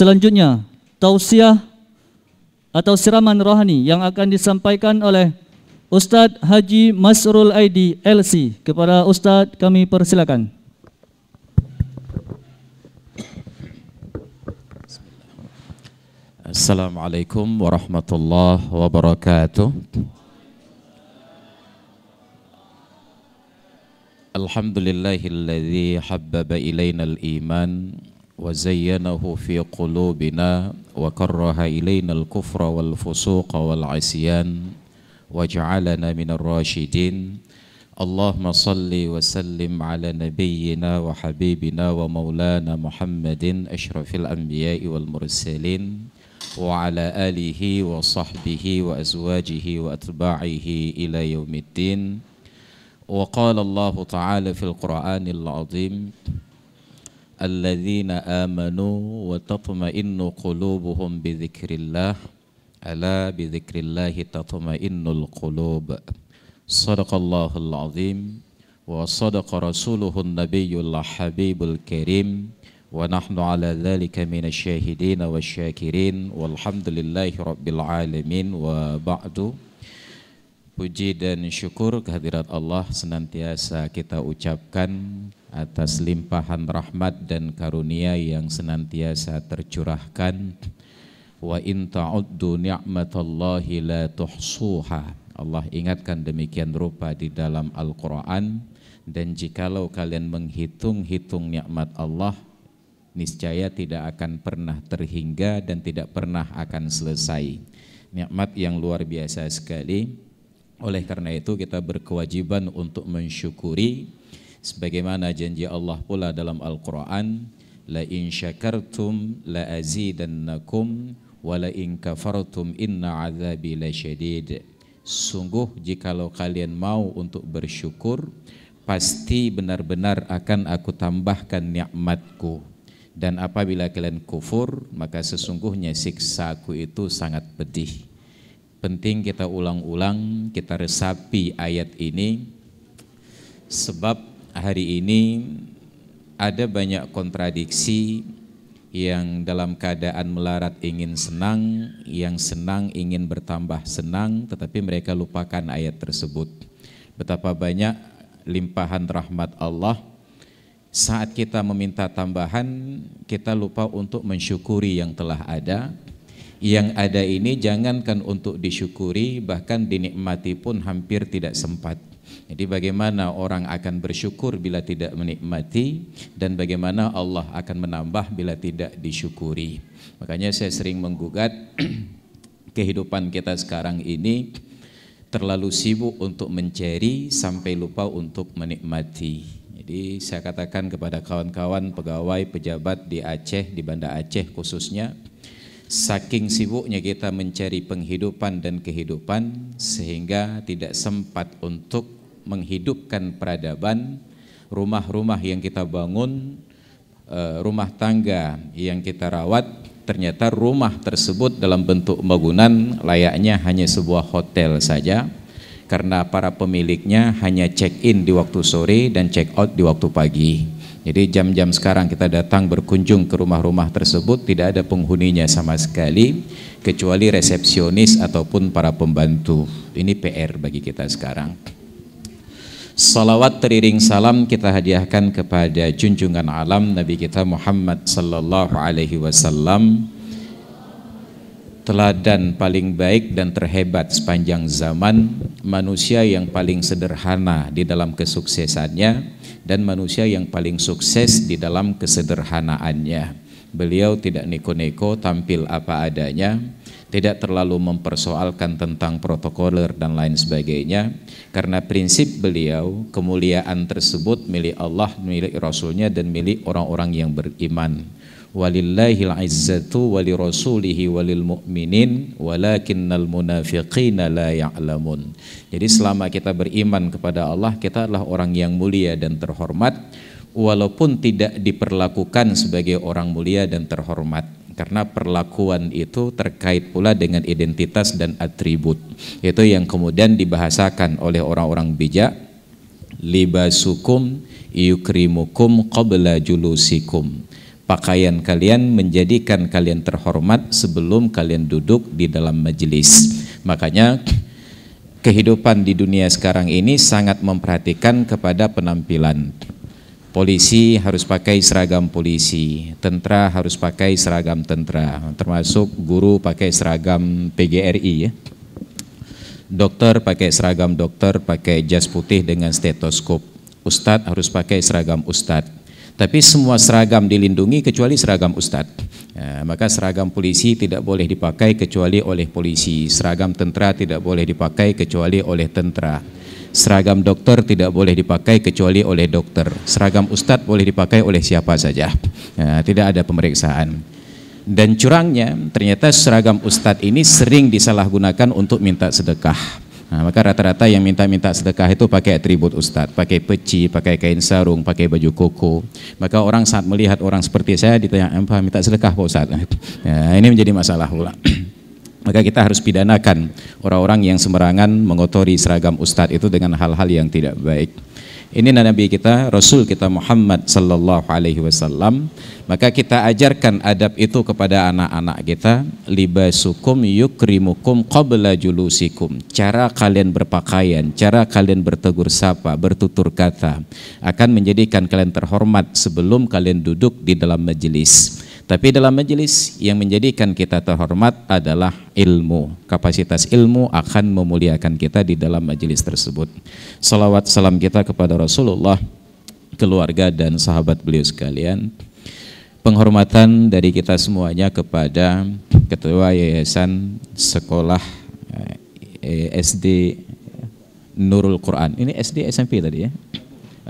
Selanjutnya, tausiah atau siraman rohani yang akan disampaikan oleh Ustadz Haji Masrul Aidi LC. Kepada Ustadz kami persilakan. Assalamualaikum warahmatullahi wabarakatuh. Alhamdulillahilladzi habbaba ilainal iman wa zayyanahu fi qulubina wa karraha ilainal kufra wal fusuqa wal isyan wa ja'alana minar rasyidin. Allahumma salli wa sallim ala nabiyyina wa habibina wa maulana Muhammadin asyrafil anbiya'i wal mursalin wa ala alihi wa sahbihi wa azwajihi wa atba'ihi ila yaumiddin. Wa qala Allah ta'ala fil Qur'anil 'azim alladzina amanu wa tatma'innu qulubuhum bi dzikrillah ala bi dzikrillah tatma'innul qulub. Shadaqallahul 'azim wa sadaqa rasuluhun nabiyyul habibul karim wa nahnu ala dzalika minasyahidin wasyakirin walhamdulillahi rabbil alamin wa ba'du. Puji dan syukur kehadirat Allah senantiasa kita ucapkan atas limpahan rahmat dan karunia yang senantiasa tercurahkan. Wa in ta'uddu ni'matallahi la tuhsuha. Allah ingatkan demikian rupa di dalam Al-Quran. Dan jikalau kalian menghitung-hitung nikmat Allah, niscaya tidak akan pernah terhingga dan tidak pernah akan selesai. Nikmat yang luar biasa sekali. Oleh karena itu kita berkewajiban untuk mensyukuri sebagaimana janji Allah pula dalam Al-Quran, la in syakartum la azidannakum wa la in kafartum inna azabi lasyadid. Sungguh jikalau kalian mau untuk bersyukur, pasti benar-benar akan aku tambahkan nikmatku, dan apabila kalian kufur maka sesungguhnya siksaku itu sangat pedih. Penting kita ulang-ulang, kita resapi ayat ini, sebab hari ini ada banyak kontradiksi yang dalam keadaan melarat ingin senang, yang senang ingin bertambah senang, tetapi mereka lupakan ayat tersebut. Betapa banyak limpahan rahmat Allah, saat kita meminta tambahan, kita lupa untuk mensyukuri yang telah ada. Yang ada ini jangankan untuk disyukuri, bahkan dinikmati pun hampir tidak sempat. Jadi bagaimana orang akan bersyukur bila tidak menikmati, dan bagaimana Allah akan menambah bila tidak disyukuri. Makanya saya sering menggugat kehidupan kita sekarang ini terlalu sibuk untuk mencari sampai lupa untuk menikmati. Jadi saya katakan kepada kawan-kawan pegawai pejabat di Aceh, di Banda Aceh khususnya, saking sibuknya kita mencari penghidupan dan kehidupan sehingga tidak sempat untuk menghidupkan peradaban. Rumah-rumah yang kita bangun, rumah tangga yang kita rawat, ternyata rumah tersebut dalam bentuk bangunan layaknya hanya sebuah hotel saja, karena para pemiliknya hanya check in di waktu sore dan check out di waktu pagi. Jadi jam-jam sekarang kita datang berkunjung ke rumah-rumah tersebut, tidak ada penghuninya sama sekali, kecuali resepsionis ataupun para pembantu. Ini PR bagi kita sekarang. Salawat teriring salam kita hadiahkan kepada junjungan alam Nabi kita Muhammad sallallahu alaihi wasallam, teladan paling baik dan terhebat sepanjang zaman, manusia yang paling sederhana di dalam kesuksesannya, dan manusia yang paling sukses di dalam kesederhanaannya. Beliau tidak neko-neko, tampil apa adanya, tidak terlalu mempersoalkan tentang protokoler dan lain sebagainya, karena prinsip beliau kemuliaan tersebut milik Allah, milik Rasulnya, dan milik orang-orang yang beriman. Walillahil izzatu walirasulihi walil mu'minin walakinnal munafiqina la ya'lamun. Jadi selama kita beriman kepada Allah, kita adalah orang yang mulia dan terhormat, walaupun tidak diperlakukan sebagai orang mulia dan terhormat, karena perlakuan itu terkait pula dengan identitas dan atribut. Itu yang kemudian dibahasakan oleh orang-orang bijak, libasukum yukrimukum qabla julusikum. pakaian kalian menjadikan kalian terhormat sebelum kalian duduk di dalam majelis. Makanya kehidupan di dunia sekarang ini sangat memperhatikan kepada penampilan. Polisi harus pakai seragam polisi, tentara harus pakai seragam tentara, termasuk guru pakai seragam PGRI ya. Dokter pakai seragam dokter, pakai jas putih dengan stetoskop. Ustadz harus pakai seragam ustadz. Tapi semua seragam dilindungi kecuali seragam ustadz. Maka seragam polisi tidak boleh dipakai kecuali oleh polisi. Seragam tentara tidak boleh dipakai kecuali oleh tentara. Seragam dokter tidak boleh dipakai kecuali oleh dokter. Seragam ustadz boleh dipakai oleh siapa saja. Tidak ada pemeriksaan. Dan curangnya ternyata seragam ustadz ini sering disalahgunakan untuk minta sedekah. Maka rata-rata yang minta sedekah itu pakai atribut ustadz, pakai peci, pakai kain sarung, pakai baju koko. Maka orang saat melihat orang seperti saya ditanya, "Apa minta sedekah Pak Ustadz?" Ini menjadi masalah pula. Maka kita harus pidanakan orang-orang yang sembarangan mengotori seragam ustadz itu dengan hal-hal yang tidak baik. Ini Nabi kita, Rasul kita Muhammad sallallahu alaihi wasallam. Maka kita ajarkan adab itu kepada anak-anak kita. Libasukum yukrimukum qabla julusikum. Cara kalian berpakaian, cara kalian bertegur sapa, bertutur kata akan menjadikan kalian terhormat sebelum kalian duduk di dalam majelis. Tapi dalam majelis yang menjadikan kita terhormat adalah ilmu. Kapasitas ilmu akan memuliakan kita di dalam majelis tersebut. Salawat salam kita kepada Rasulullah, keluarga dan sahabat beliau sekalian. Penghormatan dari kita semuanya kepada Ketua Yayasan Sekolah SD Nurul Quran. Ini SD SMP tadi ya?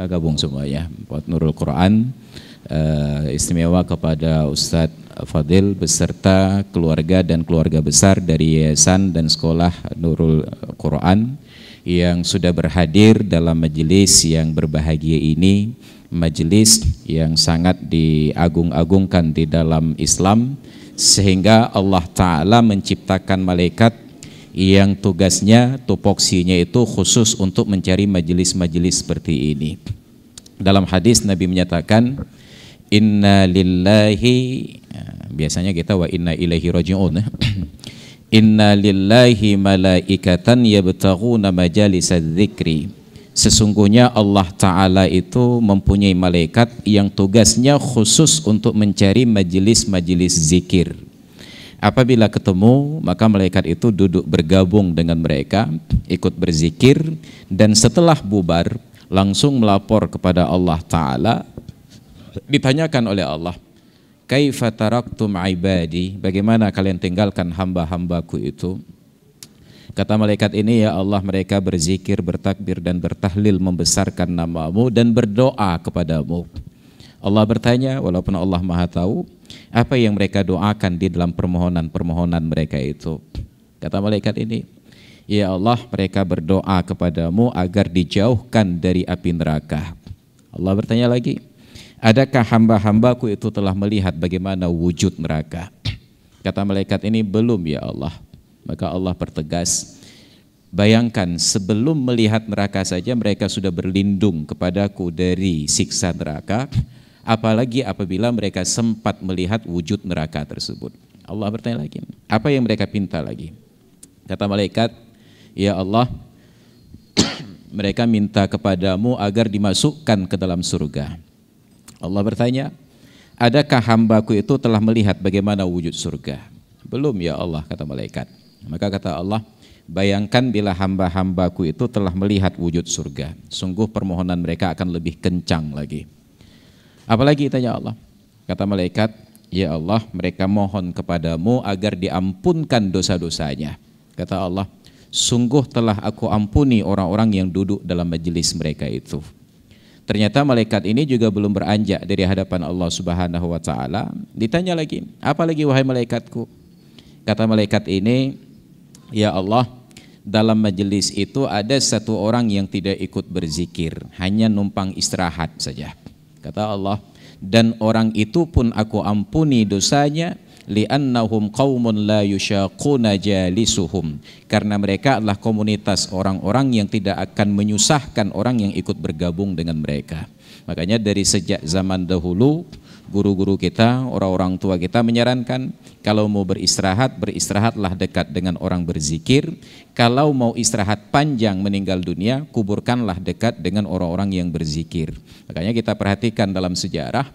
Gabung semuanya buat Nurul Quran. Istimewa kepada Ustadz Fadil beserta keluarga dan keluarga besar dari Yayasan dan Sekolah Nurul Quran yang sudah berhadir dalam majelis yang berbahagia ini, majelis yang sangat diagung-agungkan di dalam Islam, sehingga Allah Ta'ala menciptakan malaikat yang tugasnya, tupoksinya itu khusus untuk mencari majelis-majelis seperti ini. Dalam hadis Nabi menyatakan, inna lillahi, biasanya kita wa inna ilaihi raji'un. Inna lillahi malaikatan yabtaghuna majalisa dzikri. Sesungguhnya Allah Ta'ala itu mempunyai malaikat yang tugasnya khusus untuk mencari majelis-majelis zikir. Apabila ketemu, maka malaikat itu duduk bergabung dengan mereka, ikut berzikir, dan setelah bubar langsung melapor kepada Allah Ta'ala. Ditanyakan oleh Allah, kaifa taraktum ibadi, bagaimana kalian tinggalkan hamba-hambaku itu? Kata malaikat ini, ya Allah, mereka berzikir, bertakbir dan bertahlil membesarkan namamu dan berdoa kepadamu. Allah bertanya, walaupun Allah Maha tahu apa yang mereka doakan di dalam permohonan-permohonan mereka itu. Kata malaikat ini, ya Allah, mereka berdoa kepadamu agar dijauhkan dari api neraka. Allah bertanya lagi, adakah hamba-hambaku itu telah melihat bagaimana wujud neraka? Kata malaikat ini, belum ya Allah. Maka Allah pertegas, bayangkan sebelum melihat neraka saja mereka sudah berlindung kepadaku dari siksa neraka, apalagi apabila mereka sempat melihat wujud neraka tersebut. Allah bertanya lagi, apa yang mereka pinta lagi? Kata malaikat, ya Allah, mereka minta kepadamu agar dimasukkan ke dalam surga. Allah bertanya, adakah hambaku itu telah melihat bagaimana wujud surga? Belum ya Allah, kata malaikat. Maka kata Allah, bayangkan bila hamba-hambaku itu telah melihat wujud surga, sungguh permohonan mereka akan lebih kencang lagi. Apalagi tanya Allah? Kata malaikat, ya Allah, mereka mohon kepadamu agar diampunkan dosa-dosanya. Kata Allah, sungguh telah aku ampuni orang-orang yang duduk dalam majelis mereka itu. Ternyata malaikat ini juga belum beranjak dari hadapan Allah Subhanahu wa Ta'ala. Ditanya lagi, apa lagi wahai malaikatku? Kata malaikat ini, ya Allah, dalam majelis itu ada satu orang yang tidak ikut berzikir, hanya numpang istirahat saja. Kata Allah, dan orang itu pun aku ampuni dosanya, li'annahum qaumun la yusyaquna jalisuhum, karena mereka adalah komunitas orang-orang yang tidak akan menyusahkan orang yang ikut bergabung dengan mereka. Makanya dari sejak zaman dahulu guru-guru kita, orang-orang tua kita menyarankan kalau mau beristirahat, beristirahatlah dekat dengan orang berzikir. Kalau mau istirahat panjang meninggal dunia, kuburkanlah dekat dengan orang-orang yang berzikir. Makanya kita perhatikan dalam sejarah,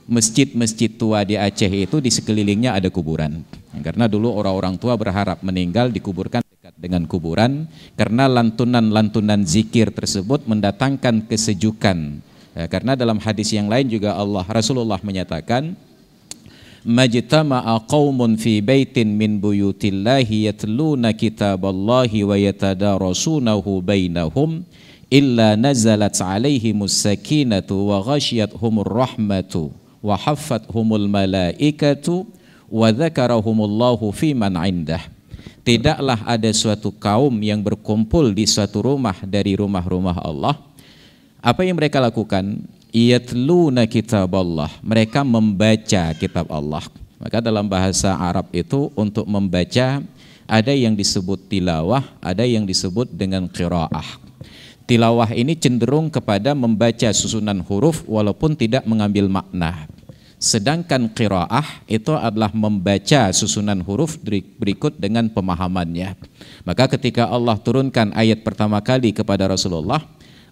masjid-masjid tua di Aceh itu di sekelilingnya ada kuburan. Karena dulu orang-orang tua berharap meninggal dikuburkan dekat dengan kuburan, karena lantunan-lantunan zikir tersebut mendatangkan kesejukan. Karena dalam hadis yang lain juga Rasulullah menyatakan, majtama'a qaumun fi baitin min buyutillahi yatluna kitaballahi wa yatadarasunahu bainahum illa nazalat alaihimus sakinatu wa ghasyiyatuhumur rahmatu wa haffathumul malaikatu wa dzakarahumullahu fi man indah. Tidaklah ada suatu kaum yang berkumpul di suatu rumah dari rumah-rumah Allah. Apa yang mereka lakukan? Yatluna kitaballah, mereka membaca kitab Allah. Maka dalam bahasa Arab itu untuk membaca ada yang disebut tilawah, ada yang disebut dengan qiraah. Tilawah ini cenderung kepada membaca susunan huruf walaupun tidak mengambil makna. Sedangkan qiraah itu adalah membaca susunan huruf berikut dengan pemahamannya. Maka ketika Allah turunkan ayat pertama kali kepada Rasulullah,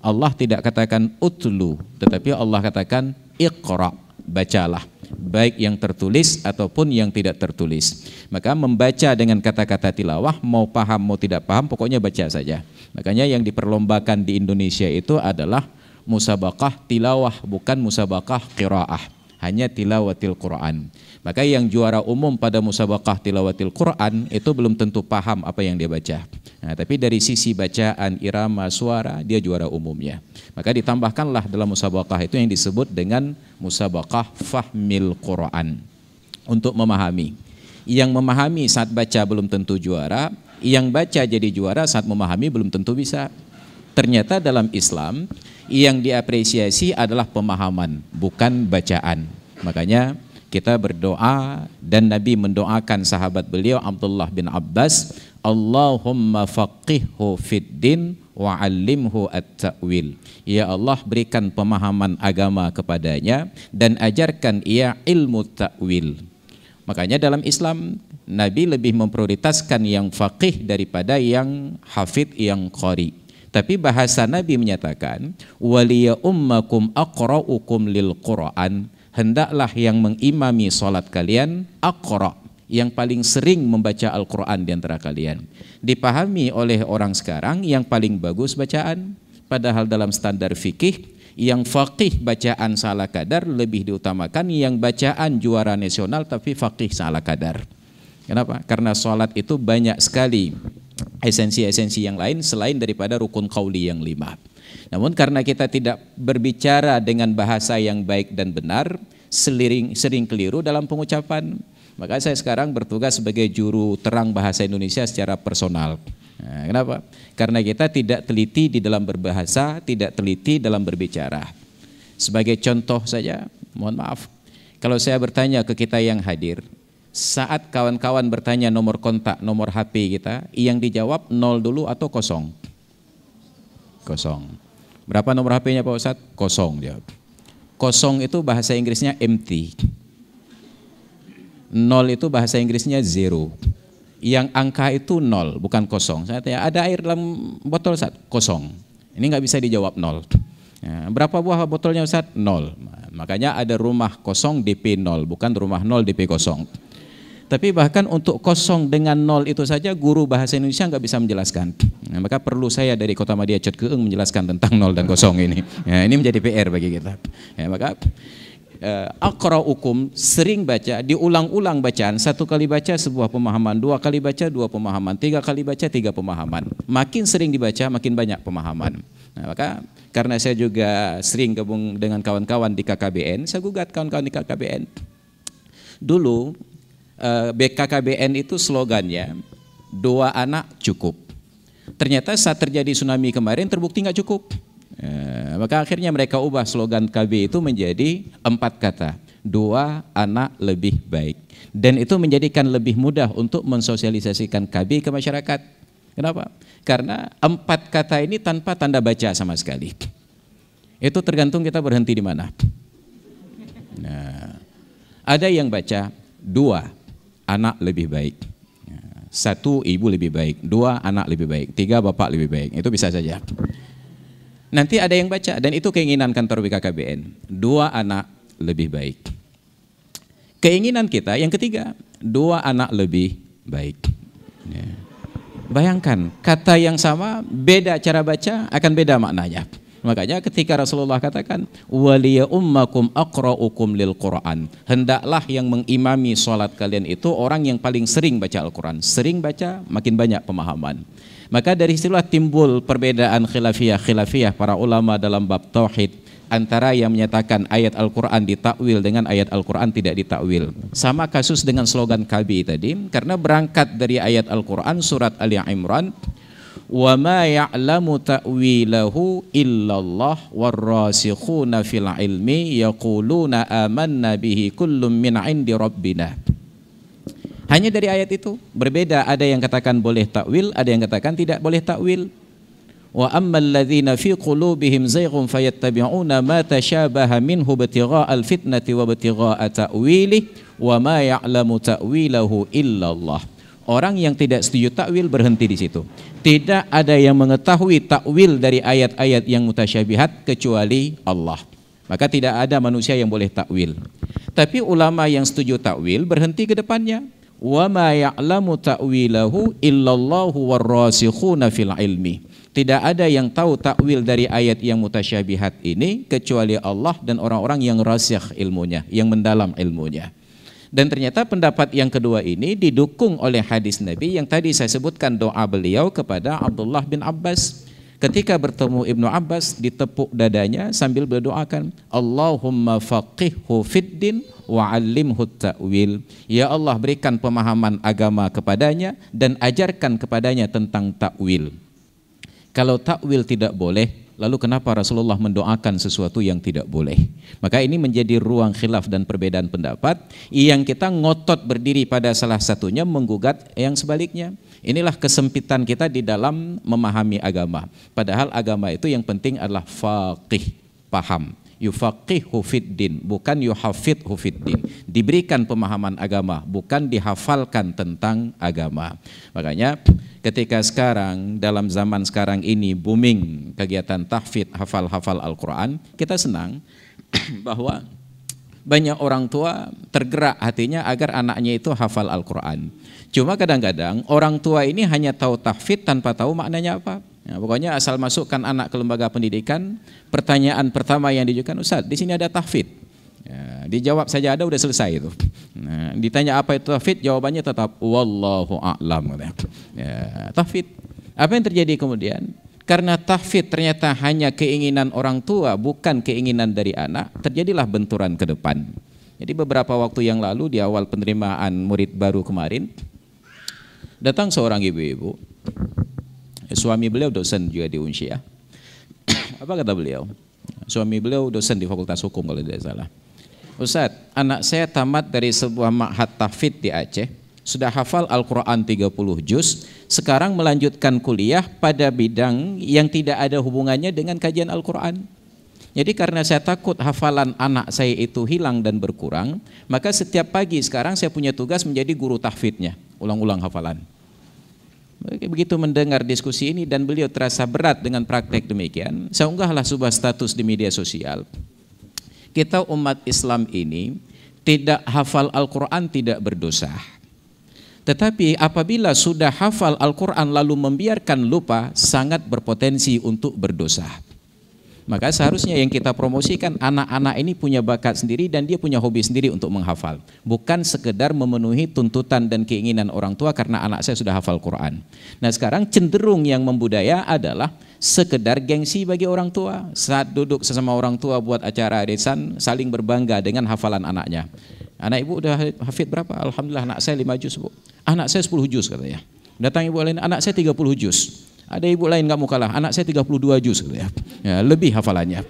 Allah tidak katakan utlu, tetapi Allah katakan iqra, bacalah, baik yang tertulis ataupun yang tidak tertulis. Maka membaca dengan kata-kata tilawah, mau paham mau tidak paham, pokoknya baca saja. Makanya yang diperlombakan di Indonesia itu adalah musabaqah tilawah, bukan musabaqah qiraah, hanya tilawatil Quran. Maka yang juara umum pada musabaqah tilawatil Quran itu belum tentu paham apa yang dia baca. Nah, tapi dari sisi bacaan, irama, suara, dia juara umumnya. Maka ditambahkanlah dalam musabaqah itu yang disebut dengan musabaqah fahmil Quran, untuk memahami. Yang memahami saat baca belum tentu juara, yang baca jadi juara saat memahami belum tentu bisa. Ternyata dalam Islam yang diapresiasi adalah pemahaman, bukan bacaan. Makanya kita berdoa dan Nabi mendoakan sahabat beliau Abdullah bin Abbas, Allahumma faqihhu fid din wa 'allimhu at-ta'wil. Ya Allah, berikan pemahaman agama kepadanya dan ajarkan ia ilmu ta'wil. Makanya dalam Islam Nabi lebih memprioritaskan yang faqih daripada yang hafid, yang qari. Tapi bahasa Nabi menyatakan, waliya ummakum aqra'ukum lil Qur'an, hendaklah yang mengimami salat kalian aqra', yang paling sering membaca Al-Quran di antara kalian. Dipahami oleh orang sekarang yang paling bagus bacaan, padahal dalam standar fikih yang faqih bacaan salah kadar lebih diutamakan yang bacaan juara nasional tapi faqih salah kadar. Kenapa? Karena salat itu banyak sekali esensi-esensi yang lain selain daripada rukun qauli yang 5. Namun karena kita tidak berbicara dengan bahasa yang baik dan benar, sering keliru dalam pengucapan. Maka saya sekarang bertugas sebagai juru terang bahasa Indonesia secara personal. Nah, kenapa? Karena kita tidak teliti di dalam berbahasa, tidak teliti dalam berbicara. Sebagai contoh saja, mohon maaf, kalau saya bertanya ke kita yang hadir, saat kawan-kawan bertanya nomor kontak, nomor HP kita, yang dijawab 0 dulu atau kosong? Kosong. Berapa nomor HP-nya Pak Ustadz? Kosong jawab. Kosong itu bahasa Inggrisnya empty. 0 itu bahasa Inggrisnya zero. Yang angka itu 0, bukan kosong. Saya tanya, ada air dalam botol Ustadz? Kosong. Ini nggak bisa dijawab 0. Nah, berapa buah botolnya Ustadz? 0. Makanya ada rumah kosong DP 0, bukan rumah 0 DP kosong. Tapi bahkan untuk kosong dengan 0 itu saja guru bahasa Indonesia nggak bisa menjelaskan. Nah, maka perlu saya dari Kota Madia Cot Keeng menjelaskan tentang 0 dan kosong ini. Ya, ini menjadi PR bagi kita. Ya, maka aqra'ukum, sering baca, diulang-ulang bacaan. 1 kali baca sebuah pemahaman, 2 kali baca 2 pemahaman, 3 kali baca 3 pemahaman. Makin sering dibaca makin banyak pemahaman. Nah, maka karena saya juga sering gabung dengan kawan-kawan di KKBN, saya gugat kawan-kawan di KKBN. Dulu BKKBN itu slogannya 2 anak cukup. Ternyata saat terjadi tsunami kemarin terbukti nggak cukup. Maka akhirnya mereka ubah slogan KB itu menjadi 4 kata, 2 anak lebih baik. Dan itu menjadikan lebih mudah untuk mensosialisasikan KB ke masyarakat. Kenapa? Karena 4 kata ini tanpa tanda baca sama sekali. Itu tergantung kita berhenti di mana. Nah, Ada yang baca 2 anak lebih baik, 1 ibu lebih baik, 2 anak lebih baik, 3 bapak lebih baik. Itu bisa saja. Nanti ada yang baca, dan itu keinginan kantor BKKBN, 2 anak lebih baik. Keinginan kita yang ketiga, 2 anak lebih baik. Ya. Bayangkan, kata yang sama, beda cara baca, akan beda maknanya. Makanya ketika Rasulullah katakan, waliya ummakum aqra'ukum lil Qur'an, hendaklah yang mengimami sholat kalian itu orang yang paling sering baca Al-Quran. Sering baca, makin banyak pemahaman. Maka dari situlah timbul perbedaan khilafiyah para ulama dalam bab tauhid, antara yang menyatakan ayat Al-Quran ditakwil dengan ayat Al-Quran tidak ditakwil. Sama kasus dengan slogan KB tadi, karena berangkat dari ayat Al-Quran surat Ali Imran, wa ma ya'lamu ta'wilahu illallah warrasikhuna fil ilmi yaquluna amanna bihi kullum min 'indi rabbina. Hanya dari ayat itu berbeda, ada yang katakan boleh takwil, ada yang katakan tidak boleh takwil. Wa ammal ladzina fi qulubihim zayghun fayattabi'una ma tashabaha minhu ibtigha'al fitnati wa ibtigha'a ta'wilihi wa ma ya'lamu ta'wilahu illallah. Orang yang tidak setuju takwil berhenti di situ. Tidak ada yang mengetahui takwil dari ayat-ayat yang mutasyabihat kecuali Allah. Maka tidak ada manusia yang boleh takwil. Tapi ulama yang setuju takwil berhenti ke depannya. Wa ma ya'lamu ta'wilahu illallahu warrasikhuna fil ilmi. Tidak ada yang tahu takwil dari ayat yang mutasyabihat ini kecuali Allah dan orang-orang yang rasikh ilmunya, yang mendalam ilmunya. Dan ternyata pendapat yang kedua ini didukung oleh hadis Nabi yang tadi saya sebutkan, doa beliau kepada Abdullah bin Abbas. Ketika bertemu Ibnu Abbas, ditepuk dadanya sambil berdoakan, Allahumma faqihhu fiddin wa 'allimhu ta'wil. Ya Allah, berikan pemahaman agama kepadanya dan ajarkan kepadanya tentang takwil. Kalau takwil tidak boleh, lalu kenapa Rasulullah mendoakan sesuatu yang tidak boleh? Maka ini menjadi ruang khilaf dan perbedaan pendapat yang kita ngotot berdiri pada salah satunya, menggugat yang sebaliknya. Inilah kesempitan kita di dalam memahami agama. Padahal agama itu yang penting adalah faqih, paham. Yufaqihu fiddin, bukan yuhafidhu fiddin. Diberikan pemahaman agama, bukan dihafalkan tentang agama. Makanya ketika sekarang, dalam zaman sekarang ini booming kegiatan tahfidz, hafal-hafal Al-Quran, kita senang bahwa banyak orang tua tergerak hatinya agar anaknya itu hafal Al-Quran. Cuma kadang-kadang orang tua ini hanya tahu tahfidz tanpa tahu maknanya apa. Ya, pokoknya asal masukkan anak ke lembaga pendidikan, pertanyaan pertama yang diajukan, Ustaz, di sini ada tahfidz. Ya, dijawab saja ada, udah selesai itu. Nah, ditanya apa itu tahfidz, jawabannya tetap wallahu a'lam. Ya, tahfidz. Apa yang terjadi kemudian? Karena tahfidz ternyata hanya keinginan orang tua, bukan keinginan dari anak, terjadilah benturan ke depan. Jadi beberapa waktu yang lalu di awal penerimaan murid baru kemarin, datang seorang ibu-ibu. Suami beliau dosen juga di Unsyah. Apa kata beliau? Suami beliau dosen di Fakultas Hukum kalau tidak salah. Ustaz, anak saya tamat dari sebuah ma'had tahfidz di Aceh, sudah hafal Al-Quran 30 juz, sekarang melanjutkan kuliah pada bidang yang tidak ada hubungannya dengan kajian Al-Quran. Jadi karena saya takut hafalan anak saya itu hilang dan berkurang, maka setiap pagi sekarang saya punya tugas menjadi guru tahfidznya, ulang-ulang hafalan. Begitu mendengar diskusi ini dan beliau terasa berat dengan praktek demikian, saya unggahlah sebuah status di media sosial. Kita umat Islam ini tidak hafal Al-Quran tidak berdosa. Tetapi apabila sudah hafal Al-Quran lalu membiarkan lupa, sangat berpotensi untuk berdosa. Maka seharusnya yang kita promosikan, anak-anak ini punya bakat sendiri dan dia punya hobi sendiri untuk menghafal. Bukan sekedar memenuhi tuntutan dan keinginan orang tua karena anak saya sudah hafal Quran. Nah sekarang cenderung yang membudaya adalah sekedar gengsi bagi orang tua. Saat duduk sesama orang tua buat acara arisan, saling berbangga dengan hafalan anaknya. Anak ibu udah hafid berapa? Alhamdulillah anak saya 5 juz bu. Anak saya 10 juz katanya. Datang ibu lain, anak saya 30 juz. Ada ibu lain nggak mau kalah, anak saya 32 juz ya, lebih hafalannya.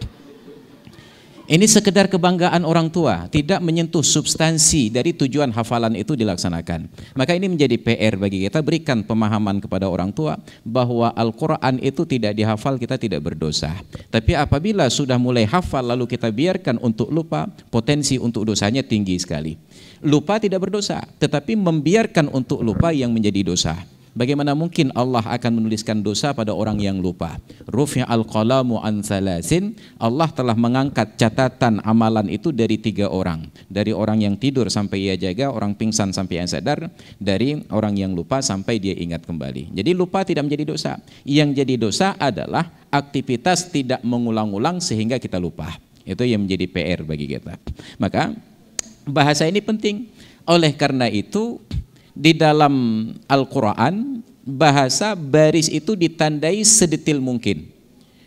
Ini sekedar kebanggaan orang tua, tidak menyentuh substansi dari tujuan hafalan itu dilaksanakan. Maka ini menjadi PR bagi kita, berikan pemahaman kepada orang tua bahwa Al-Quran itu tidak dihafal, kita tidak berdosa. Tapi apabila sudah mulai hafal lalu kita biarkan untuk lupa, potensi untuk dosanya tinggi sekali. Lupa tidak berdosa, tetapi membiarkan untuk lupa yang menjadi dosa. Bagaimana mungkin Allah akan menuliskan dosa pada orang yang lupa? Rufi'al qalamu an thalasin, Allah telah mengangkat catatan amalan itu dari 3 orang. Dari orang yang tidur sampai ia jaga, orang pingsan sampai ia sadar, dari orang yang lupa sampai dia ingat kembali. Jadi lupa tidak menjadi dosa. Yang jadi dosa adalah aktivitas tidak mengulang-ulang sehingga kita lupa. Itu yang menjadi PR bagi kita. Maka bahasa ini penting. Oleh karena itu, di dalam Al-Quran, bahasa baris itu ditandai sedetil mungkin.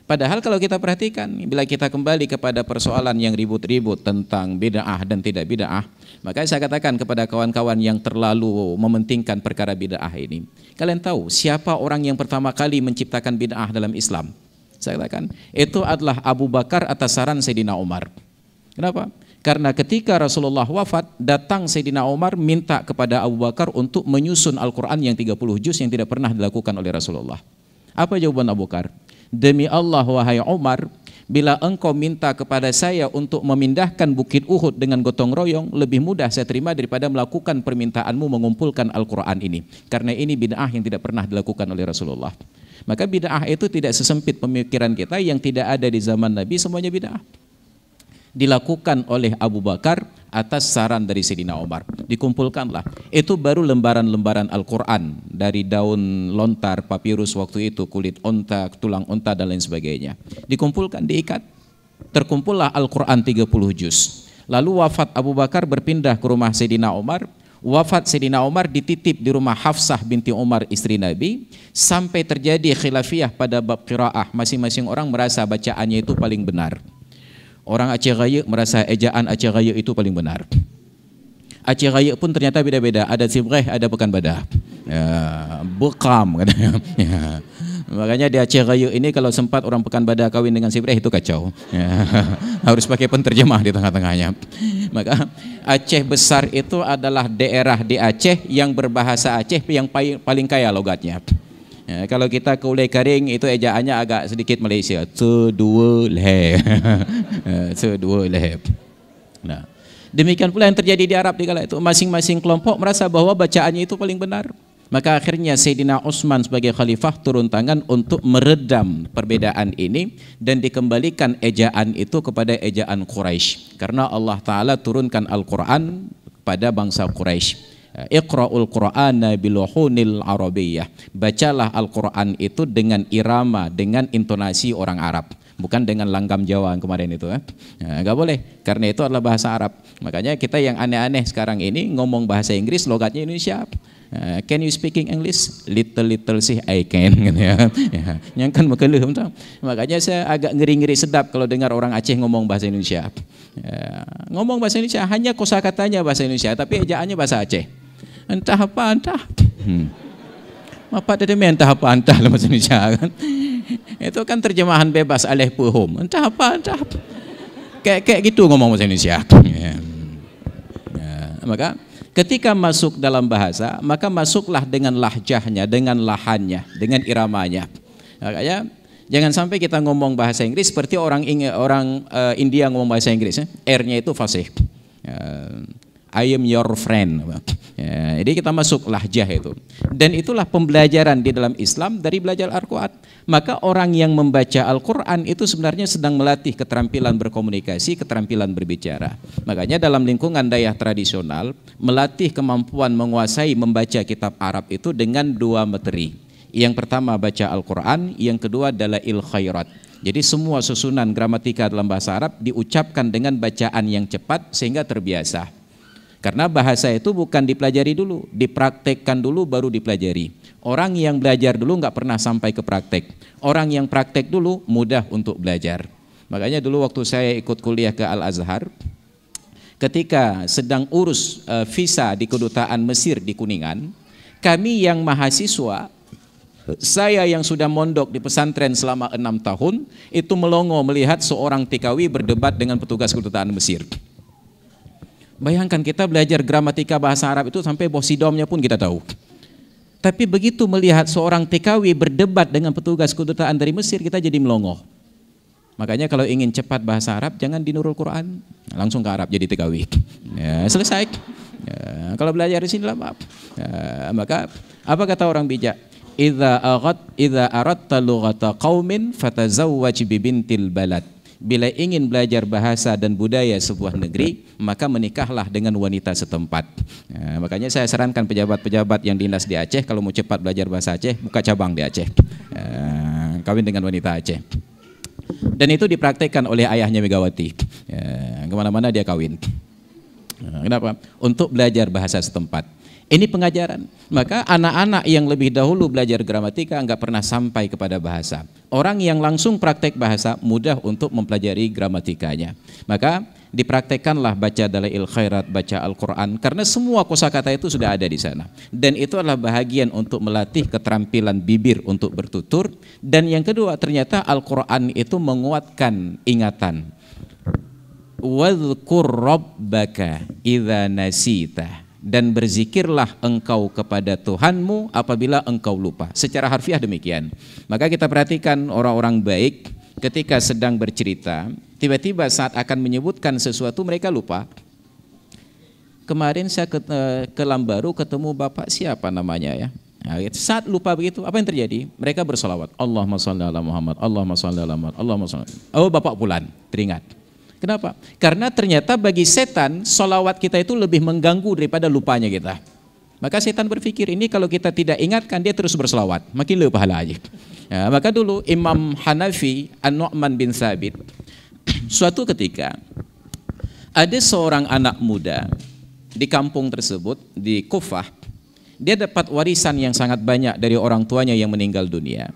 Padahal kalau kita perhatikan, bila kita kembali kepada persoalan yang ribut-ribut tentang bid'ah dan tidak bid'ah, maka saya katakan kepada kawan-kawan yang terlalu mementingkan perkara bid'ah ini, kalian tahu siapa orang yang pertama kali menciptakan bid'ah dalam Islam? Saya katakan, itu adalah Abu Bakar atas saran Sayyidina Umar. Kenapa? Karena ketika Rasulullah wafat, datang Sayyidina Umar minta kepada Abu Bakar untuk menyusun Al-Quran yang 30 juz yang tidak pernah dilakukan oleh Rasulullah. Apa jawaban Abu Bakar? Demi Allah wahai Umar, bila engkau minta kepada saya untuk memindahkan Bukit Uhud dengan gotong royong, lebih mudah saya terima daripada melakukan permintaanmu mengumpulkan Al-Quran ini. Karena ini bid'ah yang tidak pernah dilakukan oleh Rasulullah. Maka bid'ah itu tidak sesempit pemikiran kita yang tidak ada di zaman Nabi, semuanya bid'ah. Dilakukan oleh Abu Bakar atas saran dari Sayyidina Umar. Dikumpulkanlah. Itu baru lembaran-lembaran Al-Quran dari daun lontar, papirus waktu itu, kulit onta, tulang onta dan lain sebagainya. Dikumpulkan, diikat. Terkumpullah Al-Quran 30 juz. Lalu wafat Abu Bakar, berpindah ke rumah Sayyidina Umar. Wafat Sayyidina Umar dititip di rumah Hafsah binti Umar, istri Nabi, sampai terjadi khilafiyah pada bab qiraah. Masing-masing orang merasa bacaannya itu paling benar. Orang Aceh Raya merasa ejaan Aceh Raya itu paling benar. Aceh Raya pun ternyata beda-beda. Ada Sibreh, ada Pekanbadak. Ya, bekam katanya. Ya. Makanya di Aceh Raya ini kalau sempat orang Pekanbadak kawin dengan Sibreh itu kacau. Ya. Harus pakai penterjemah di tengah-tengahnya. Maka Aceh besar itu adalah daerah di Aceh yang berbahasa Aceh yang paling kaya logatnya. Ya, kalau kita ke Ulai Karing itu ejaannya agak sedikit Malaysia. Sedua leh. Sedua leh. Nah, demikian pula yang terjadi di Arab di kala itu. Masing-masing kelompok merasa bahwa bacaannya itu paling benar. Maka akhirnya Sayyidina Utsman sebagai khalifah turun tangan untuk meredam perbedaan ini dan dikembalikan ejaan itu kepada ejaan Quraisy. Karena Allah Ta'ala turunkan Al-Quran pada bangsa Quraisy. Iqra'ul Qur'ana biluhunil Arabiyyah. Bacalah Al-Quran itu dengan irama, dengan intonasi orang Arab, bukan dengan langgam Jawa yang kemarin itu. Enggak boleh, karena itu adalah bahasa Arab. Makanya kita yang aneh-aneh sekarang ini ngomong bahasa Inggris, logatnya Indonesia. Can you speaking English? Little sih I can gitu ya. Yang kan mekelih. Makanya saya agak ngeri-ngeri sedap kalau dengar orang Aceh ngomong bahasa Indonesia. Ngomong bahasa Indonesia hanya kosakatanya bahasa Indonesia, tapi ejaannya bahasa Aceh. Entah apa entah. Apa tadi entah apa entah bahasa Indonesia kan. Itu kan terjemahan bebas alih puhum. Entah apa entah. Kayak gitu ngomong bahasa Indonesia. Maka ketika masuk dalam bahasa, maka masuklah dengan lahjahnya, dengan lahannya, dengan iramanya. Makanya jangan sampai kita ngomong bahasa Inggris seperti orang India ngomong bahasa Inggris. R-nya itu fasih. I am your friend. Ya, jadi kita masuk lahjah itu. Dan itulah pembelajaran di dalam Islam dari belajar Al-Quran. Maka orang yang membaca Al-Quran itu sebenarnya sedang melatih keterampilan berkomunikasi, keterampilan berbicara. Makanya dalam lingkungan daerah tradisional, melatih kemampuan menguasai membaca kitab Arab itu dengan 2 materi. Yang pertama baca Al-Quran, yang kedua dalail khairat. Jadi semua susunan gramatika dalam bahasa Arab diucapkan dengan bacaan yang cepat sehingga terbiasa. Karena bahasa itu bukan dipelajari dulu, dipraktekkan dulu baru dipelajari. Orang yang belajar dulu nggak pernah sampai ke praktek. Orang yang praktek dulu mudah untuk belajar. Makanya dulu waktu saya ikut kuliah ke Al-Azhar, ketika sedang urus visa di kedutaan Mesir di Kuningan, kami yang mahasiswa Saya yang sudah mondok di pesantren selama 6 tahun, itu melongo melihat seorang TKW berdebat dengan petugas kedutaan Mesir. Bayangkan kita belajar gramatika bahasa Arab itu sampai bosidomnya pun kita tahu. Tapi begitu melihat seorang TKW berdebat dengan petugas kedutaan dari Mesir, kita jadi melongo. Makanya kalau ingin cepat bahasa Arab, jangan di Nurul Quran, langsung ke Arab jadi TKW. Ya, selesai. Ya, kalau belajar di sini lama. Ya, maka apa kata orang bijak? Idza aradta lughata qaumin fatazawwaj bi bintil balad. Bila ingin belajar bahasa dan budaya sebuah negeri, maka menikahlah dengan wanita setempat. Ya, makanya saya sarankan pejabat-pejabat yang dinas di Aceh, kalau mau cepat belajar bahasa Aceh, buka cabang di Aceh. Ya, kawin dengan wanita Aceh. Dan itu dipraktekkan oleh ayahnya Megawati. Ya, kemana-mana dia kawin. Nah, kenapa? Untuk belajar bahasa setempat. Ini pengajaran. Maka anak-anak yang lebih dahulu belajar gramatika enggak pernah sampai kepada bahasa. Orang yang langsung praktek bahasa mudah untuk mempelajari gramatikanya. Maka dipraktekkanlah baca dalail khairat, baca Al-Quran, karena semua kosakata itu sudah ada di sana. Dan itu adalah bahagian untuk melatih keterampilan bibir untuk bertutur. Dan yang kedua, ternyata Al-Quran itu menguatkan ingatan. Wadhkur rabbaka idza nasita, dan berzikirlah engkau kepada Tuhanmu apabila engkau lupa. Secara harfiah demikian. Maka kita perhatikan orang-orang baik ketika sedang bercerita, tiba-tiba saat akan menyebutkan sesuatu mereka lupa. Kemarin saya ke Lambaru ketemu bapak siapa namanya ya. Nah, saat lupa begitu, apa yang terjadi? Mereka bersolawat. Allahumma shalli ala Muhammad, Allahumma shalli ala Muhammad, Allahumma shalli. Oh, bapak pulan, teringat. Kenapa? Karena ternyata bagi setan, solawat kita itu lebih mengganggu daripada lupanya kita. Maka setan berpikir, ini kalau kita tidak ingatkan, dia terus bersolawat, makin lebih pahala aja. Ya, maka dulu Imam Hanafi An-Nu'man bin Thabit, suatu ketika ada seorang anak muda di kampung tersebut, di Kufah, dia dapat warisan yang sangat banyak dari orang tuanya yang meninggal dunia.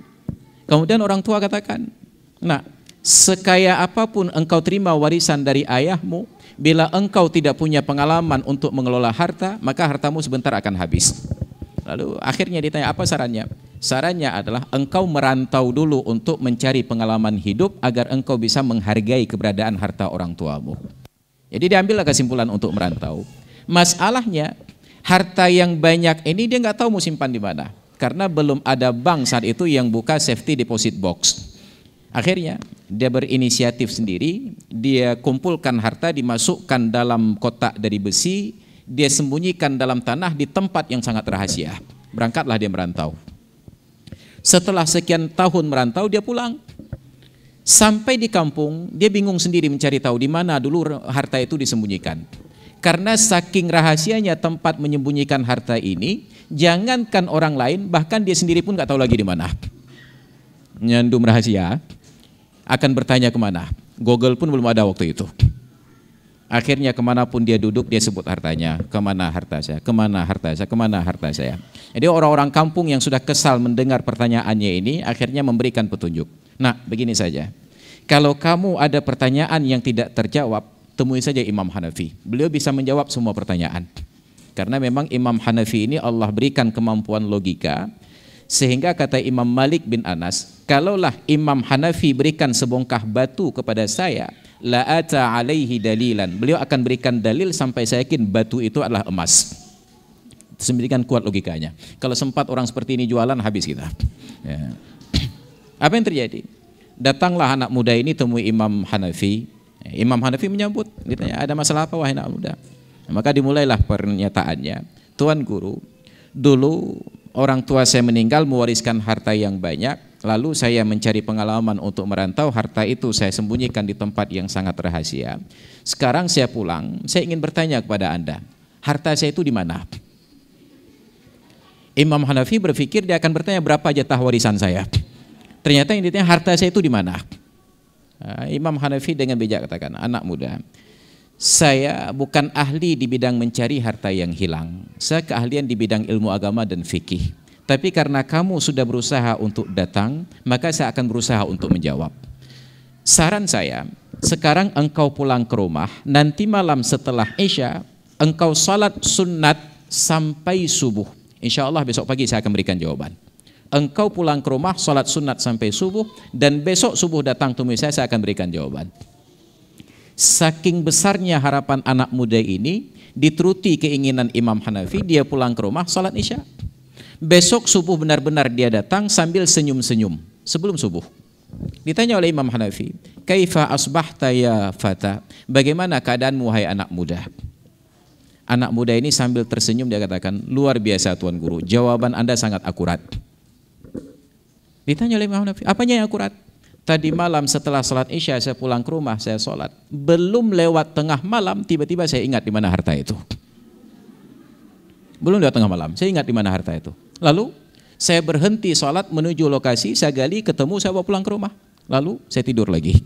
Kemudian orang tua katakan, nah, sekaya apapun engkau terima warisan dari ayahmu, bila engkau tidak punya pengalaman untuk mengelola harta, maka hartamu sebentar akan habis. Lalu akhirnya ditanya, apa sarannya? Sarannya adalah engkau merantau dulu untuk mencari pengalaman hidup agar engkau bisa menghargai keberadaan harta orang tuamu. Jadi diambillah kesimpulan untuk merantau. Masalahnya, harta yang banyak ini dia nggak tahu mau simpan di mana, karena belum ada bank saat itu yang buka safety deposit box. Akhirnya dia berinisiatif sendiri, dia kumpulkan harta, dimasukkan dalam kotak dari besi, dia sembunyikan dalam tanah di tempat yang sangat rahasia. Berangkatlah dia merantau. Setelah sekian tahun merantau, dia pulang. Sampai di kampung, dia bingung sendiri mencari tahu di mana dulu harta itu disembunyikan. Karena saking rahasianya tempat menyembunyikan harta ini, jangankan orang lain, bahkan dia sendiri pun nggak tahu lagi di mana. Nyandum rahasia, akan bertanya kemana. Google pun belum ada waktu itu. Akhirnya kemanapun dia duduk, dia sebut hartanya. Kemana harta saya, kemana harta saya, kemana harta saya. Jadi orang-orang kampung yang sudah kesal mendengar pertanyaannya ini, akhirnya memberikan petunjuk. Nah, begini saja. Kalau kamu ada pertanyaan yang tidak terjawab, temui saja Imam Hanafi. Beliau bisa menjawab semua pertanyaan. Karena memang Imam Hanafi ini Allah berikan kemampuan logika, sehingga kata Imam Malik bin Anas, kalaulah Imam Hanafi berikan sebongkah batu kepada saya, la'ata alaihi dalilan, beliau akan berikan dalil sampai saya yakin batu itu adalah emas. Sedemikian kuat logikanya. Kalau sempat orang seperti ini jualan, habis kita. Ya. Apa yang terjadi? Datanglah anak muda ini temui Imam Hanafi. Imam Hanafi menyambut, ditanya, ada masalah apa wahai anak muda? Maka dimulailah pernyataannya. Tuan Guru, dulu orang tua saya meninggal mewariskan harta yang banyak, lalu saya mencari pengalaman untuk merantau, harta itu saya sembunyikan di tempat yang sangat rahasia. Sekarang saya pulang, saya ingin bertanya kepada Anda, harta saya itu di mana? Imam Hanafi berpikir dia akan bertanya berapa jatah warisan saya. Ternyata yang ditanya harta saya itu di mana? Imam Hanafi dengan bijak katakan, anak muda, saya bukan ahli di bidang mencari harta yang hilang. Saya keahlian di bidang ilmu agama dan fikih. Tapi karena kamu sudah berusaha untuk datang, maka saya akan berusaha untuk menjawab. Saran saya, sekarang engkau pulang ke rumah, nanti malam setelah Isya, engkau salat sunat sampai subuh. Insya Allah besok pagi saya akan berikan jawaban. engkau pulang ke rumah, sholat sunat sampai subuh, dan besok subuh datang temui saya akan berikan jawaban. Saking besarnya harapan anak muda ini, dituruti keinginan Imam Hanafi, dia pulang ke rumah, sholat isya. Besok subuh benar-benar dia datang sambil senyum-senyum sebelum subuh. Ditanya oleh Imam Hanafi, kaifa asbahta ya fata, bagaimana keadaanmu hai anak muda? Anak muda ini sambil tersenyum dia katakan, luar biasa Tuan Guru, jawaban Anda sangat akurat. Ditanya oleh Imam Hanafi, apanya yang akurat? Tadi malam setelah sholat isya saya pulang ke rumah, saya sholat, belum lewat tengah malam tiba-tiba saya ingat di mana harta itu. Belum lewat tengah malam, saya ingat di mana harta itu. Lalu saya berhenti sholat menuju lokasi, saya gali, ketemu, saya bawa pulang ke rumah. Lalu saya tidur lagi.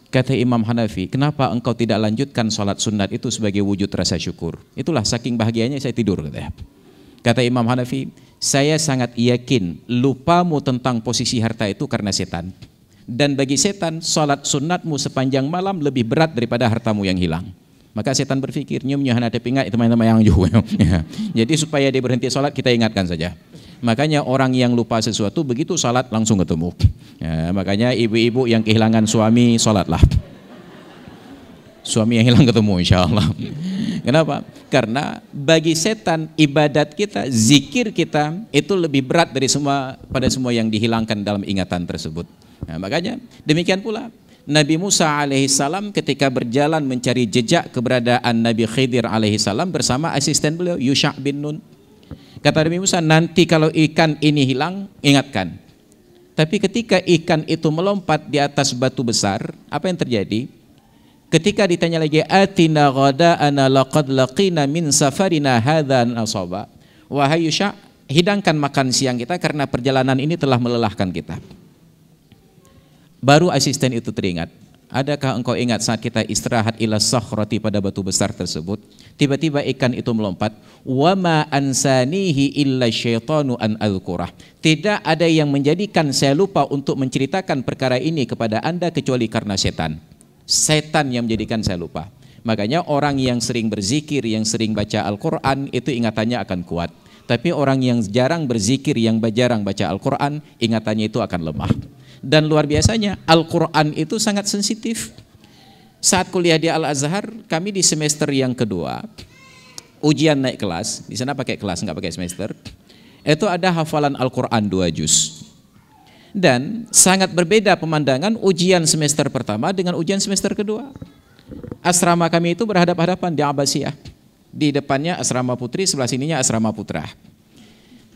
Kata Imam Hanafi, kenapa engkau tidak lanjutkan sholat sunat itu sebagai wujud rasa syukur? Itulah saking bahagianya saya tidur, katanya. Kata Imam Hanafi, saya sangat yakin lupamu tentang posisi harta itu karena setan. Dan bagi setan, sholat sunatmu sepanjang malam lebih berat daripada hartamu yang hilang. Maka setan berpikir, nyum-nyum hana tepingat itu teman-teman yang juga. Jadi supaya dia berhenti sholat, kita ingatkan saja. Makanya orang yang lupa sesuatu, begitu sholat langsung ketemu. Ya, makanya ibu-ibu yang kehilangan suami, sholatlah. Suami yang hilang ketemu insya Allah. Kenapa? Karena bagi setan, ibadat kita, zikir kita, itu lebih berat dari pada semua yang dihilangkan dalam ingatan tersebut. Nah, makanya demikian pula Nabi Musa alaihissalam ketika berjalan mencari jejak keberadaan Nabi Khidir alaihissalam bersama asisten beliau Yusha' bin Nun. Kata Nabi Musa, nanti kalau ikan ini hilang, ingatkan. Tapi ketika ikan itu melompat di atas batu besar, apa yang terjadi? Ketika ditanya lagi, atina ghada'ana laqad laqina min safarina hadza nasaba. Wahai Yusha', hidangkan makan siang kita karena perjalanan ini telah melelahkan kita. Baru asisten itu teringat, adakah engkau ingat saat kita istirahat ila sakhrati pada batu besar tersebut, tiba-tiba ikan itu melompat, wa ma ansanihi illa syaitanu an adhkurah. Tidak ada yang menjadikan saya lupa untuk menceritakan perkara ini kepada Anda kecuali karena setan. Setan yang menjadikan saya lupa. Makanya orang yang sering berzikir, yang sering baca Al-Quran, itu ingatannya akan kuat. Tapi orang yang jarang berzikir, yang jarang baca Al-Quran, ingatannya itu akan lemah. Dan luar biasanya Al-Quran itu sangat sensitif. Saat kuliah di Al-Azhar, kami di semester yang kedua, ujian naik kelas, di sana pakai kelas, nggak pakai semester, itu ada hafalan Al-Quran 2 juz. Dan sangat berbeda pemandangan ujian semester pertama dengan ujian semester kedua. Asrama kami itu berhadap-hadapan di Abbasiyah. Di depannya asrama putri, sebelah sininya asrama putra.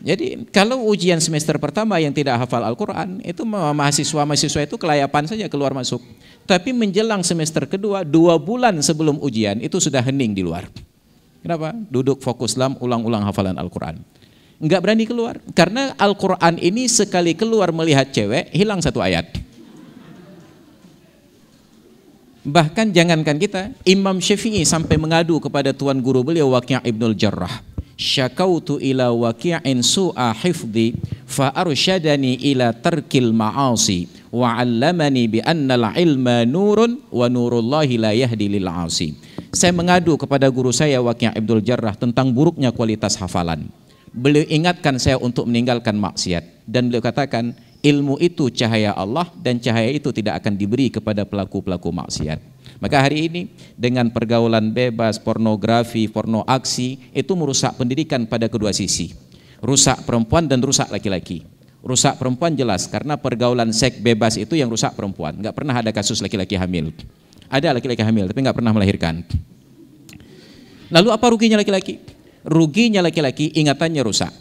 Jadi kalau ujian semester pertama yang tidak hafal Al-Quran, itu mahasiswa-mahasiswa itu kelayapan saja keluar masuk. Tapi menjelang semester kedua, 2 bulan sebelum ujian, itu sudah hening di luar. Kenapa? Duduk fokus dalam ulang-ulang hafalan Al-Quran. Enggak berani keluar, karena Al-Quran ini sekali keluar melihat cewek, hilang 1 ayat. Bahkan jangankan kita, Imam Syafi'i sampai mengadu kepada tuan guru beliau Waqi' ibnul Jarrah. Syakautu ila waqi'in su'a hifdhi fa arsyadani ila tarkil ma'asi wa 'allamani bi annal ilma nurun wa nurullahi la yahdi lil 'asi. Saya mengadu kepada guru saya Waqi' ibnul Jarrah tentang buruknya kualitas hafalan. Beliau ingatkan saya untuk meninggalkan maksiat, dan beliau katakan ilmu itu cahaya Allah dan cahaya itu tidak akan diberi kepada pelaku-pelaku maksiat. Maka hari ini dengan pergaulan bebas, pornografi, porno aksi, itu merusak pendidikan pada kedua sisi. Rusak perempuan dan rusak laki-laki. Rusak perempuan jelas karena pergaulan seks bebas itu yang rusak perempuan. Enggak pernah ada kasus laki-laki hamil. Ada laki-laki hamil tapi enggak pernah melahirkan. Lalu apa ruginya laki-laki? Ruginya laki-laki ingatannya rusak.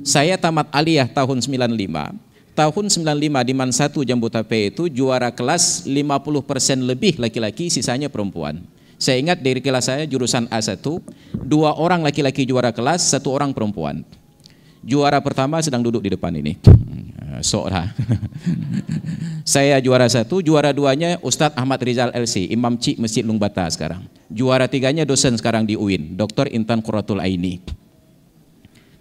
Saya tamat aliyah tahun 95. Tahun 95 di Man 1 Jambu Tape itu juara kelas 50% lebih laki-laki, sisanya perempuan. Saya ingat dari kelas saya jurusan A1, 2 orang laki-laki juara kelas, 1 orang perempuan. Juara pertama sedang duduk di depan ini. Saya juara 1, juara 2-nya Ustadz Ahmad Rizal LC, Imam Cik Masjid Lungbata sekarang. Juara 3-nya dosen sekarang di UIN, Dr. Intan Quratul Aini.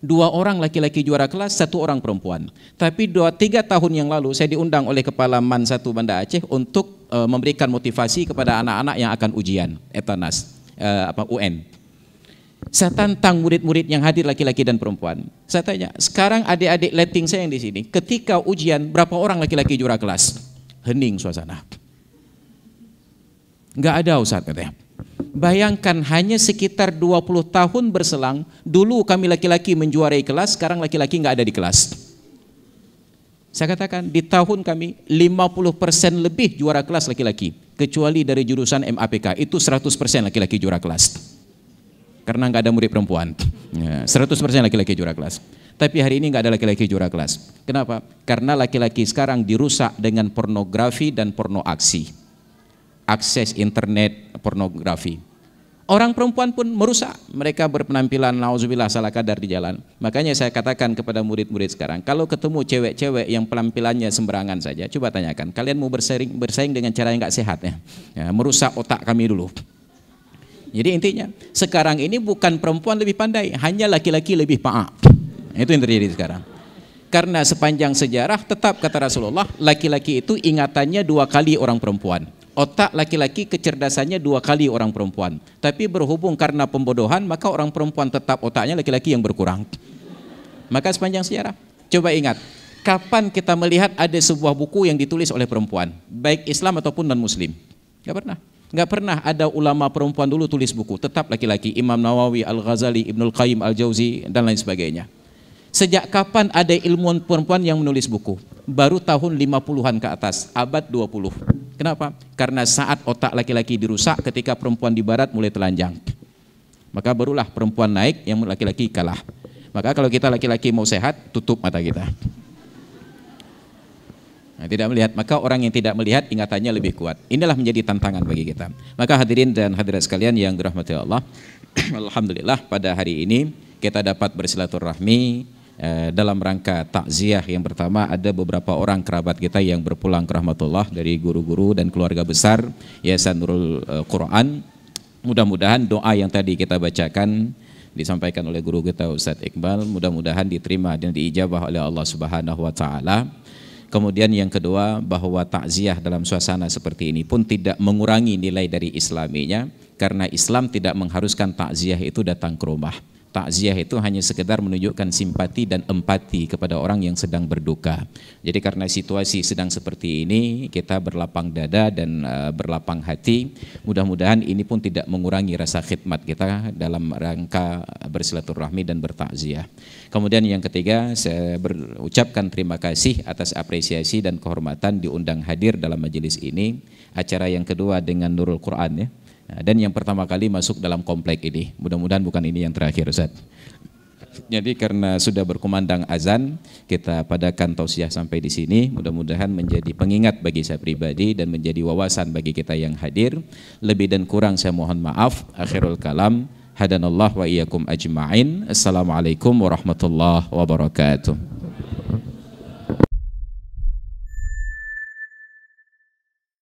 2 orang laki-laki juara kelas, 1 orang perempuan. Tapi 2-3 tahun yang lalu saya diundang oleh Kepala Man 1 Banda Aceh untuk memberikan motivasi kepada anak-anak yang akan ujian Etanas, UN. Saya tantang murid-murid yang hadir laki-laki dan perempuan. Saya tanya, sekarang adik-adik letting saya yang di sini, ketika ujian berapa orang laki-laki juara kelas? Hening suasana. Enggak ada Ustaz katanya. Bayangkan hanya sekitar 20 tahun berselang, dulu kami laki-laki menjuarai kelas, sekarang laki-laki enggak ada di kelas. Saya katakan di tahun kami 50% lebih juara kelas laki-laki, kecuali dari jurusan MAPK, itu 100% laki-laki juara kelas. Karena nggak ada murid perempuan, 100% laki-laki juara kelas. Tapi hari ini nggak ada laki-laki juara kelas. Kenapa? Karena laki-laki sekarang dirusak dengan pornografi dan porno aksi. Akses internet pornografi. Orang perempuan pun merusak. Mereka berpenampilan nauzubillah salah kadar di jalan. Makanya saya katakan kepada murid-murid sekarang, kalau ketemu cewek-cewek yang penampilannya sembarangan saja, coba tanyakan, kalian mau bersaing dengan cara yang nggak sehat ya? Merusak otak kami dulu. Jadi intinya, sekarang ini bukan perempuan lebih pandai, hanya laki-laki lebih paak. Itu yang terjadi sekarang. Karena sepanjang sejarah tetap kata Rasulullah, laki-laki itu ingatannya 2 kali orang perempuan. Otak laki-laki kecerdasannya 2 kali orang perempuan. Tapi berhubung karena pembodohan, maka orang perempuan tetap otaknya laki-laki yang berkurang. Maka sepanjang sejarah, coba ingat, kapan kita melihat ada sebuah buku yang ditulis oleh perempuan, baik Islam ataupun non-Muslim? Gak pernah. Nggak pernah ada ulama perempuan dulu tulis buku, tetap laki-laki. Imam Nawawi, Al-Ghazali, Ibnul Qayyim, Al-Jauzi, dan lain sebagainya. Sejak kapan ada ilmuwan perempuan yang menulis buku? Baru tahun 50-an ke atas, abad 20. Kenapa? Karena saat otak laki-laki dirusak ketika perempuan di barat mulai telanjang. Maka barulah perempuan naik, yang laki-laki kalah. Maka kalau kita laki-laki mau sehat, tutup mata kita. Nah, tidak melihat, maka orang yang tidak melihat ingatannya lebih kuat. Inilah menjadi tantangan bagi kita. Maka hadirin dan hadirat sekalian yang dirahmati Allah, alhamdulillah pada hari ini kita dapat bersilaturahmi dalam rangka takziah. Yang pertama, ada beberapa orang kerabat kita yang berpulang ke rahmatullah dari guru-guru dan keluarga besar Yayasan Nurul Quran. Mudah-mudahan doa yang tadi kita bacakan disampaikan oleh guru kita Ustadz Iqbal, mudah-mudahan diterima dan diijabah oleh Allah Subhanahu wa taala. Kemudian yang kedua, bahwa takziah dalam suasana seperti ini pun tidak mengurangi nilai dari islaminya, karena Islam tidak mengharuskan takziah itu datang ke rumah. Takziah itu hanya sekedar menunjukkan simpati dan empati kepada orang yang sedang berduka. Jadi karena situasi sedang seperti ini, kita berlapang dada dan berlapang hati. Mudah-mudahan ini pun tidak mengurangi rasa khidmat kita dalam rangka bersilaturahmi dan bertakziah. Kemudian yang ketiga, saya berucapkan terima kasih atas apresiasi dan kehormatan diundang hadir dalam majelis ini. Acara yang kedua dengan Nurul Quran ya. Dan yang pertama kali masuk dalam komplek ini. Mudah-mudahan bukan ini yang terakhir Ustaz. Jadi karena sudah berkumandang azan, kita padakan tausiah sampai di sini. Mudah-mudahan menjadi pengingat bagi saya pribadi dan menjadi wawasan bagi kita yang hadir. Lebih dan kurang saya mohon maaf. Akhirul kalam, hadanallah wa iyyakum ajma'in. Assalamualaikum warahmatullahi wabarakatuh.